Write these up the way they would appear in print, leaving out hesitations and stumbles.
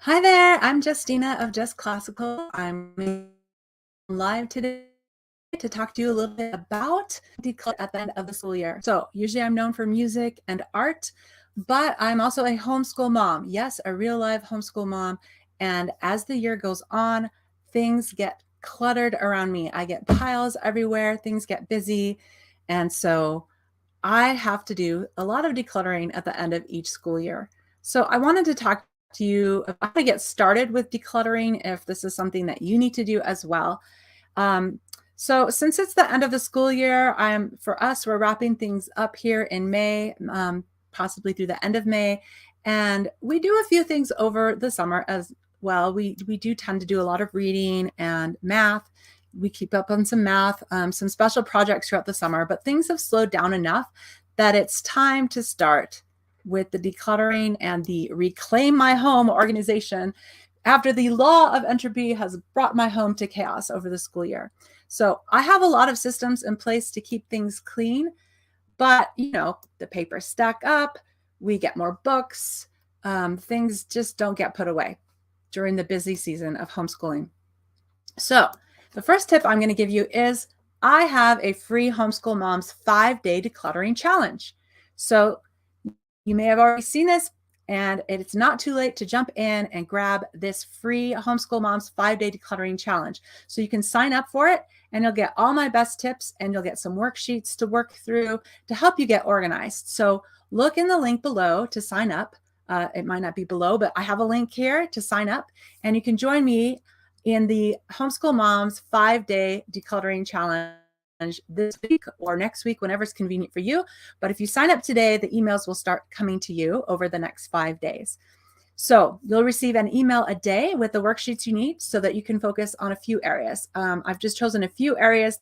Hi there, I'm Justina of Just Classical. I'm live today to talk to you a little bit about declutter at the end of the school year. So usually I'm known for music and art, but I'm also a homeschool mom. Yes, a real live homeschool mom. And as the year goes on, things get cluttered around me. I get piles everywhere, things get busy. And so I have to do a lot of decluttering at the end of each school year. So I wanted to talk to you about how to get started with decluttering if this is something that you need to do as well. Um, so since it's the end of the school year, for us, we're wrapping things up here in May, possibly through the end of May. And we do a few things over the summer as well. We do tend to do a lot of reading and math. We keep up on some math, some special projects throughout the summer, but things have slowed down enough that it's time to start with the decluttering and the Reclaim My Home organization after the law of entropy has brought my home to chaos over the school year. So I have a lot of systems in place to keep things clean, but the papers stack up, we get more books, things just don't get put away during the busy season of homeschooling. So the first tip I'm going to give you is I have a free Homeschool Moms 5-day decluttering challenge. So you may have already seen this, and it's not too late to jump in and grab this free Homeschool Moms 5-day decluttering challenge. So you can sign up for it and you'll get all my best tips and you'll get some worksheets to work through to help you get organized. So look in the link below to sign up. It might not be below, but I have a link here to sign up, and you can join me in the Homeschool Moms 5-day decluttering challenge this week or next week, whenever it's convenient for you. But if you sign up today, the emails will start coming to you over the next 5 days. So you'll receive an email a day with the worksheets you need so that you can focus on a few areas. I've just chosen a few areas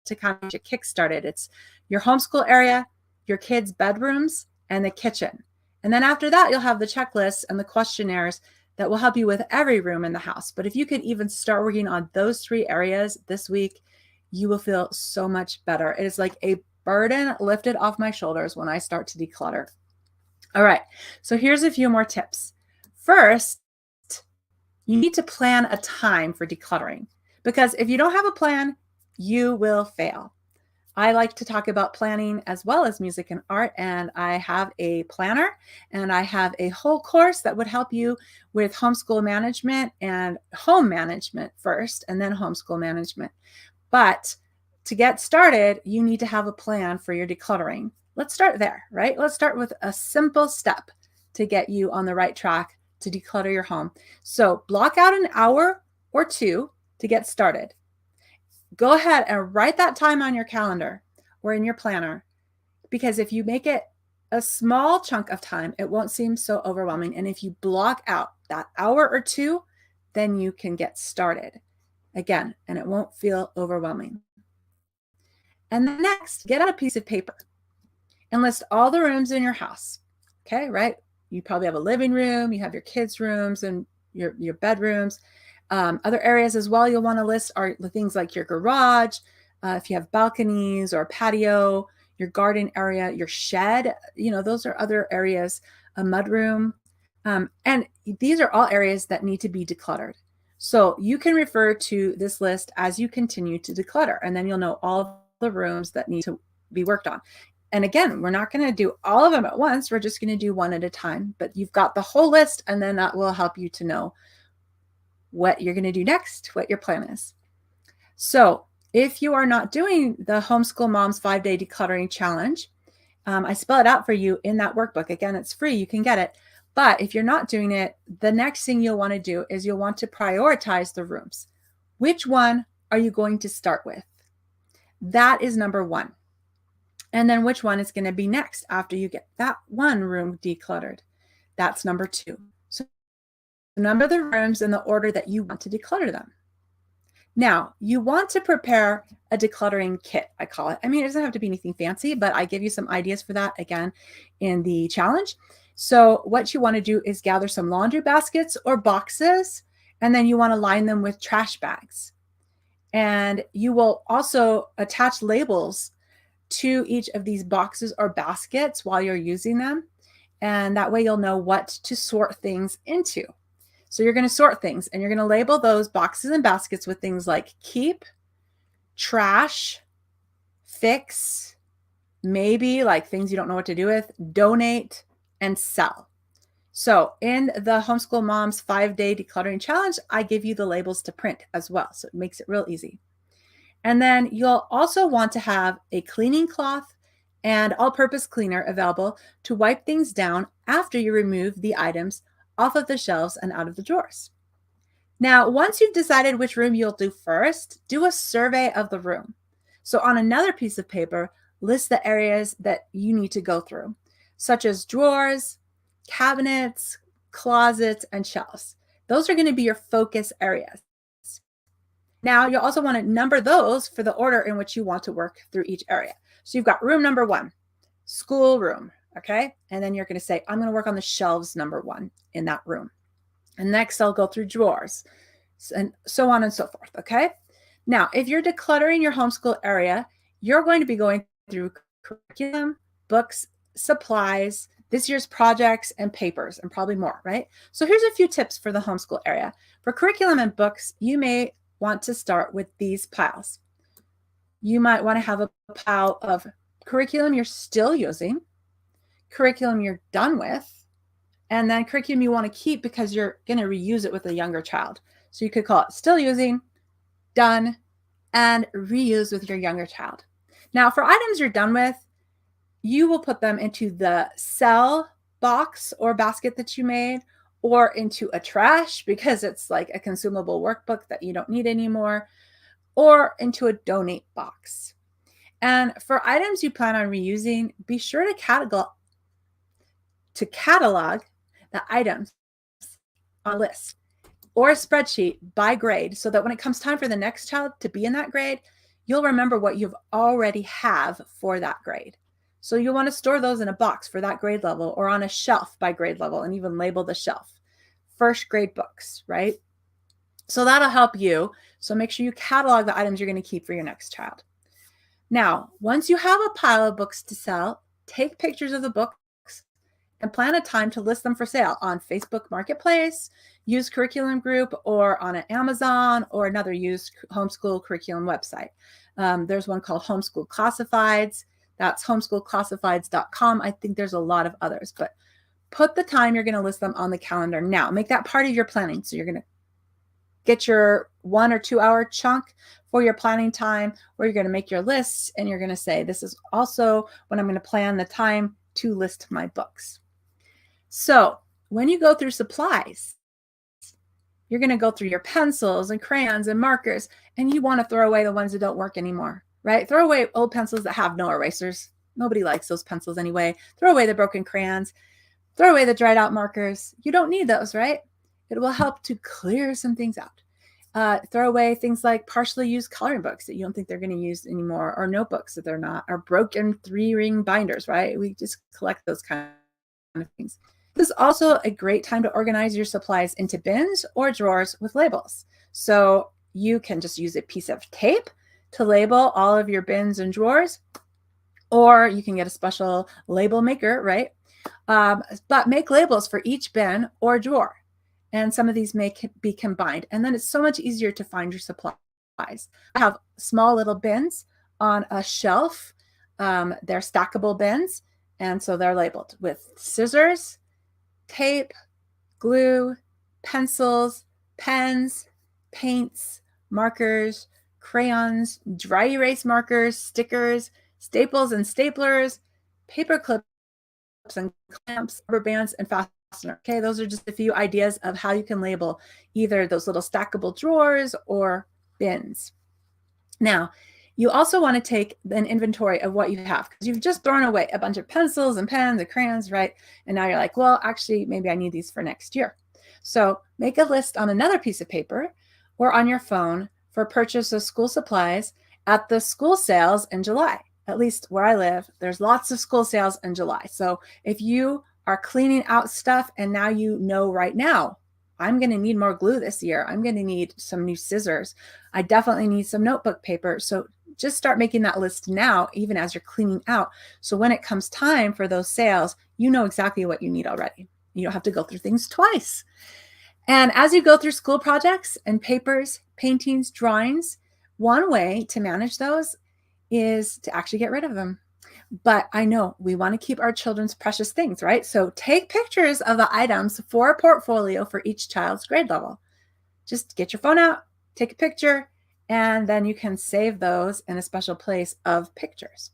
to kind of get kick-started. It's your homeschool area, your kids' bedrooms, and the kitchen. And then after that, you'll have the checklists and the questionnaires that will help you with every room in the house. But if you could even start working on those 3 areas this week, you will feel so much better. It is like a burden lifted off my shoulders when I start to declutter. All right, so here's a few more tips. First, you need to plan a time for decluttering, because if you don't have a plan, you will fail. I like to talk about planning as well as music and art, and I have a planner and I have a whole course that would help you with homeschool management and home management first, and then homeschool management. But to get started, you need to have a plan for your decluttering. Let's start there, right? Let's start with a simple step to get you on the right track to declutter your home. So block out an hour or 2 to get started. Go ahead and write that time on your calendar or in your planner, because if you make it a small chunk of time, it won't seem so overwhelming. And if you block out that hour or 2, then you can get started again, and it won't feel overwhelming. And then next, get out a piece of paper and list all the rooms in your house. Okay, right? You probably have a living room, you have your kids' rooms and your bedrooms. Other areas as well you'll want to list are the things like your garage, if you have balconies or patio, your garden area, your shed, those are other areas, a mudroom. And these are all areas that need to be decluttered. So you can refer to this list as you continue to declutter, and then you'll know all the rooms that need to be worked on. And again, we're not going to do all of them at once. We're just going to do one at a time, but you've got the whole list, and then that will help you to know what you're going to do next, what your plan is. So if you are not doing the Homeschool Moms 5-day decluttering challenge, I spell it out for you in that workbook. Again, it's free. You can get it. But if you're not doing it, the next thing you'll want to do is you'll want to prioritize the rooms. Which one are you going to start with? That is number 1. And then which one is going to be next after you get that one room decluttered? That's number 2. So number the rooms in the order that you want to declutter them. Now, you want to prepare a decluttering kit, I call it. I mean, it doesn't have to be anything fancy, but I give you some ideas for that again in the challenge. So what you want to do is gather some laundry baskets or boxes, and then you want to line them with trash bags. And you will also attach labels to each of these boxes or baskets while you're using them. And that way you'll know what to sort things into. So you're going to sort things and you're going to label those boxes and baskets with things like keep, trash, fix, maybe like things you don't know what to do with, donate, and sell. So in the Homeschool Moms 5-day decluttering challenge, I give you the labels to print as well. So it makes it real easy. And then you'll also want to have a cleaning cloth and all-purpose cleaner available to wipe things down after you remove the items off of the shelves and out of the drawers. Now, once you've decided which room you'll do first, do a survey of the room. So on another piece of paper, list the areas that you need to go through, such as drawers, cabinets, closets, and shelves. Those are going to be your focus areas. Now, you'll also want to number those for the order in which you want to work through each area. So you've got room number 1, school room, okay? And then you're going to say, I'm going to work on the shelves number 1 in that room. And next, I'll go through drawers and so on and so forth, okay? Now, if you're decluttering your homeschool area, you're going to be going through curriculum, books, supplies, this year's projects, and papers, and probably more, right? So here's a few tips for the homeschool area. For curriculum and books, you may want to start with these piles. You might want to have a pile of curriculum you're still using, curriculum you're done with, and then curriculum you want to keep because you're going to reuse it with a younger child. So you could call it still using, done, and reuse with your younger child. Now, for items you're done with, you will put them into the sell box or basket that you made, or into a trash because it's like a consumable workbook that you don't need anymore, or into a donate box. And for items you plan on reusing, be sure to catalog the items on a list or a spreadsheet by grade so that when it comes time for the next child to be in that grade, you'll remember what you've already have for that grade. So you'll want to store those in a box for that grade level or on a shelf by grade level and even label the shelf. First grade books, right? So that'll help you. So make sure you catalog the items you're going to keep for your next child. Now, once you have a pile of books to sell, take pictures of the books and plan a time to list them for sale on Facebook Marketplace, used curriculum group, or on an Amazon or another used homeschool curriculum website. There's one called Homeschool Classifieds. That's homeschoolclassifieds.com. I think there's a lot of others, but put the time you're going to list them on the calendar now. Make that part of your planning. So you're going to get your 1 or 2 hour chunk for your planning time where you're going to make your lists and you're going to say, this is also when I'm going to plan the time to list my books. So when you go through supplies, you're going to go through your pencils and crayons and markers, and you want to throw away the ones that don't work anymore, right? Throw away old pencils that have no erasers. Nobody likes those pencils anyway. Throw away the broken crayons. Throw away the dried out markers. You don't need those, right? It will help to clear some things out. Throw away things like partially used coloring books that you don't think they're going to use anymore, or notebooks that they're not, or broken 3-ring binders, right? We just collect those kind of things. This is also a great time to organize your supplies into bins or drawers with labels. So you can just use a piece of tape to label all of your bins and drawers, or you can get a special label maker, right? But make labels for each bin or drawer. And some of these may be combined. And then it's so much easier to find your supplies. I have small little bins on a shelf. They're stackable bins. And so they're labeled with scissors, tape, glue, pencils, pens, paints, markers, crayons, dry erase markers, stickers, staples and staplers, paper clips and clamps, rubber bands, and fasteners. Okay, those are just a few ideas of how you can label either those little stackable drawers or bins. Now, you also want to take an inventory of what you have because you've just thrown away a bunch of pencils and pens and crayons, right? And now you're like, well, actually, maybe I need these for next year. So make a list on another piece of paper or on your phone for purchase of school supplies at the school sales in July. At least where I live, there's lots of school sales in July. So if you are cleaning out stuff and now you know right now, I'm going to need more glue this year. I'm going to need some new scissors. I definitely need some notebook paper. So just start making that list now, even as you're cleaning out. So when it comes time for those sales, you know exactly what you need already. You don't have to go through things twice. And as you go through school projects and papers, paintings, drawings, one way to manage those is to actually get rid of them. But I know we want to keep our children's precious things, right? So take pictures of the items for a portfolio for each child's grade level. Just get your phone out, take a picture, and then you can save those in a special place of pictures.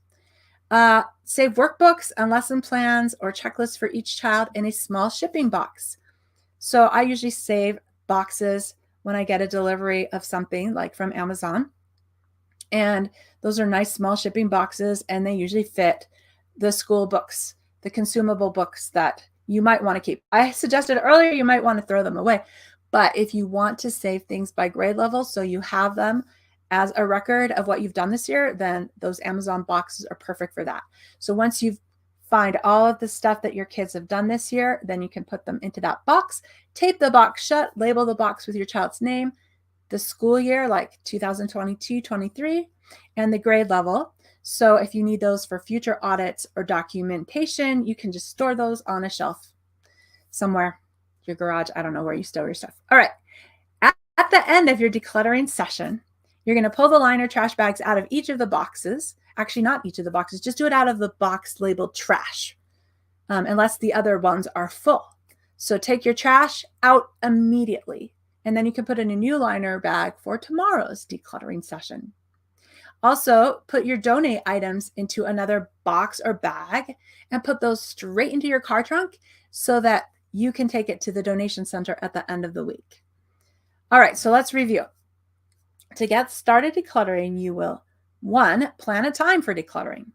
Save workbooks and lesson plans or checklists for each child in a small shipping box. So I usually save boxes when I get a delivery of something like from Amazon. And those are nice small shipping boxes, and they usually fit the school books, the consumable books that you might want to keep. I suggested earlier you might want to throw them away, but if you want to save things by grade level so you have them as a record of what you've done this year, then those Amazon boxes are perfect for that. So once you've find all of the stuff that your kids have done this year, then you can put them into that box, tape the box shut, label the box with your child's name, the school year, like 2022-23, and the grade level. So if you need those for future audits or documentation, you can just store those on a shelf somewhere, your garage. I don't know where you store your stuff. All right. At the end of your decluttering session, you're going to pull the liner trash bags out of each of the boxes. Actually, not each of the boxes. Just do it out of the box labeled trash, unless the other ones are full. So take your trash out immediately, and then you can put in a new liner bag for tomorrow's decluttering session. Also, put your donate items into another box or bag and put those straight into your car trunk so that you can take it to the donation center at the end of the week. All right, so let's review. To get started decluttering, you will 1. Plan a time for decluttering.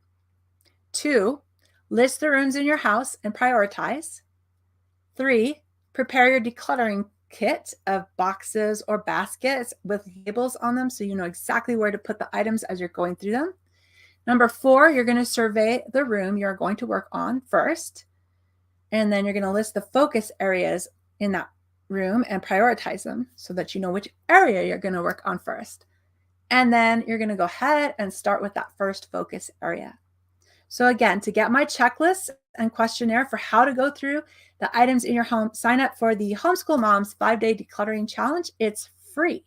2. List the rooms in your house and prioritize. 3. Prepare your decluttering kit of boxes or baskets with labels on them so you know exactly where to put the items as you're going through them. Number 4, you're going to survey the room you're going to work on first, and then you're going to list the focus areas in that room and prioritize them so that you know which area you're going to work on first. And then you're going to go ahead and start with that first focus area. So again, to get my checklist and questionnaire for how to go through the items in your home, sign up for the Homeschool Moms 5-Day Decluttering Challenge. It's free.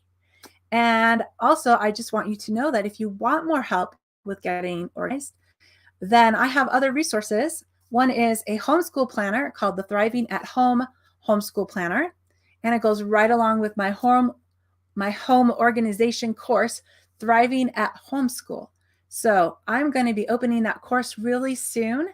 And also, I just want you to know that if you want more help with getting organized, then I have other resources. One is a homeschool planner called the Thriving at Home Homeschool Planner, and it goes right along with my home organization course, Thriving at Homeschool. So I'm going to be opening that course really soon.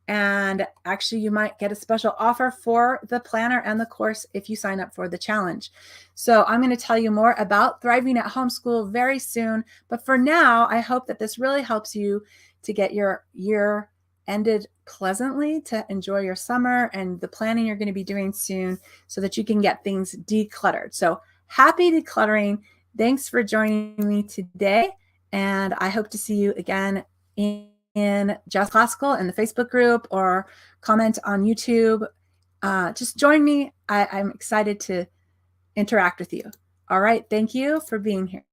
And actually, you might get a special offer for the planner and the course if you sign up for the challenge. So I'm going to tell you more about Thriving at Homeschool very soon. But for now, I hope that this really helps you to get your year ended pleasantly, to enjoy your summer and the planning you're going to be doing soon so that you can get things decluttered. So happy decluttering. Thanks for joining me today. And I hope to see you again in Just Classical in the Facebook group or comment on YouTube. Just join me. I'm excited to interact with you. All right. Thank you for being here.